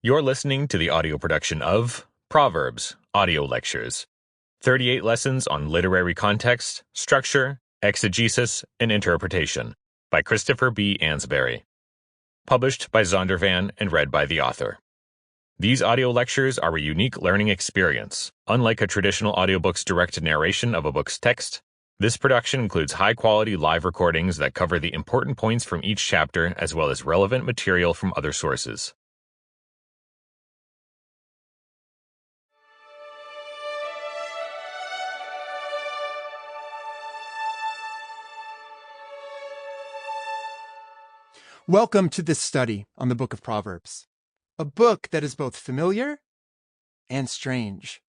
You're listening to the audio production of Proverbs Audio Lectures, 38 lessons on literary context, structure, exegesis, and interpretation by Christopher B. Ansberry. Published by Zondervan and read by the author. These audio lectures are a unique learning experience. Unlike a traditional audiobook's direct narration of a book's text, this production includes high-quality live recordings that cover the important points from each chapter as well as relevant material from other sources. Welcome to this study on the book of Proverbs, a book that is both familiar and strange.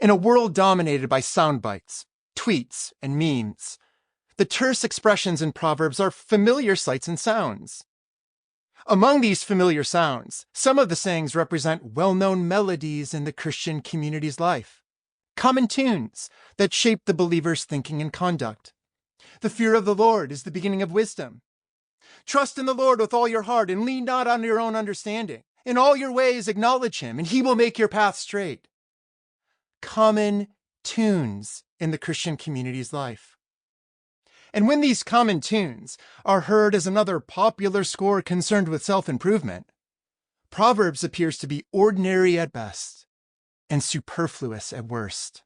In a world dominated by sound bites, tweets, and memes, the terse expressions in Proverbs are familiar sights and sounds. Among these familiar sounds, some of the sayings represent well-known melodies in the Christian community's life, common tunes that shape the believer's thinking and conduct. The fear of the Lord is the beginning of wisdom. Trust in the Lord with all your heart and lean not on your own understanding. In all your ways acknowledge him, and he will make your path straight. Common tunes in the Christian community's life. And when these common tunes are heard as another popular score concerned with self-improvement, Proverbs appears to be ordinary at best and superfluous at worst.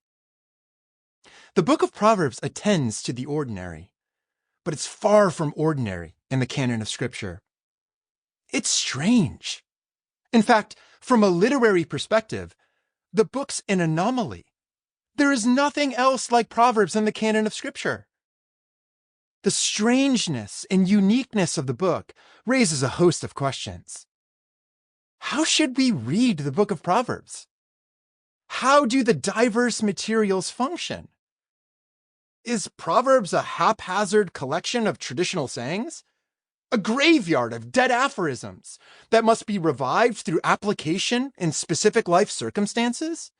The book of Proverbs attends to the ordinary, but it's far from ordinary in the canon of Scripture. It's strange. In fact, from a literary perspective, the book's an anomaly. There is nothing else like Proverbs in the canon of Scripture. The strangeness and uniqueness of the book raises a host of questions. How should we read the book of Proverbs? How do the diverse materials function? Is Proverbs a haphazard collection of traditional sayings? A graveyard of dead aphorisms that must be revived through application in specific life circumstances?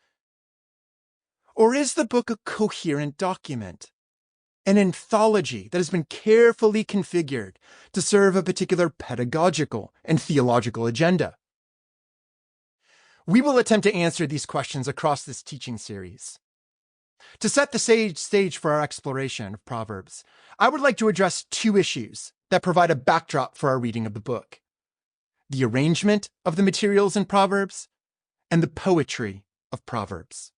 Or is the book a coherent document, an anthology that has been carefully configured to serve a particular pedagogical and theological agenda? We will attempt to answer these questions across this teaching series. To set the stage for our exploration of Proverbs, I would like to address two issues that provide a backdrop for our reading of the book: the arrangement of the materials in Proverbs and the poetry of Proverbs.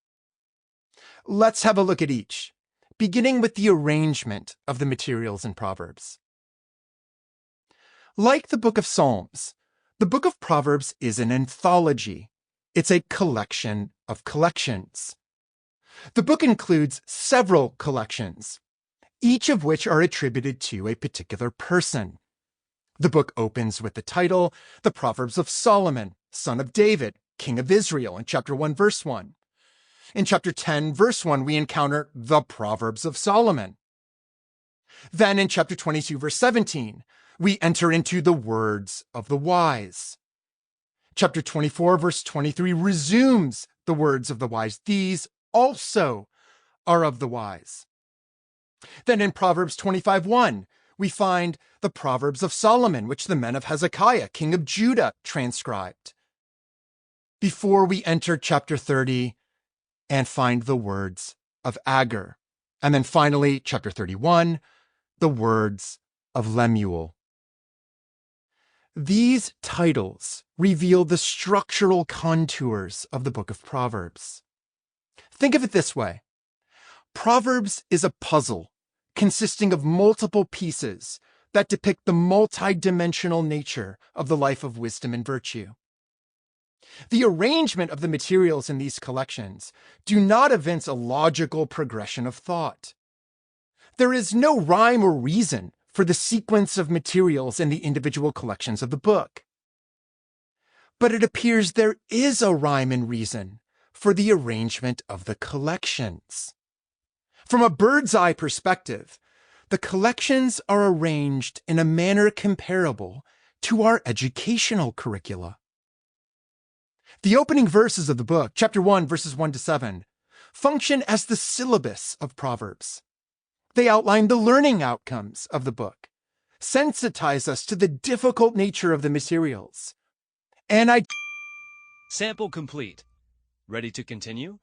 Let's have a look at each, beginning with the arrangement of the materials in Proverbs. Like the book of Psalms, the book of Proverbs is an anthology. It's a collection of collections. The book includes several collections, each of which are attributed to a particular person. The book opens with the title, The Proverbs of Solomon, son of David, king of Israel, in chapter 1, verse 1. In chapter 10, verse 1, we encounter the Proverbs of Solomon. Then in chapter 22, verse 17, we enter into the words of the wise. Chapter 24, verse 23 resumes the words of the wise. These also are of the wise. Then in Proverbs 25:1, we find the Proverbs of Solomon, which the men of Hezekiah, king of Judah, transcribed. Before we enter chapter 30 and find the words of Agur. And then finally, chapter 31, the words of Lemuel. These titles reveal the structural contours of the book of Proverbs. Think of it this way. Proverbs is a puzzle consisting of multiple pieces that depict the multidimensional nature of the life of wisdom and virtue. The arrangement of the materials in these collections do not evince a logical progression of thought. There is no rhyme or reason for the sequence of materials in the individual collections of the book. But it appears there is a rhyme and reason for the arrangement of the collections. From a bird's eye perspective, the collections are arranged in a manner comparable to our educational curricula. The opening verses of the book, chapter 1, verses 1 to 7, function as the syllabus of Proverbs. They outline the learning outcomes of the book, sensitize us to the difficult nature of the materials, and Sample complete. Ready to continue?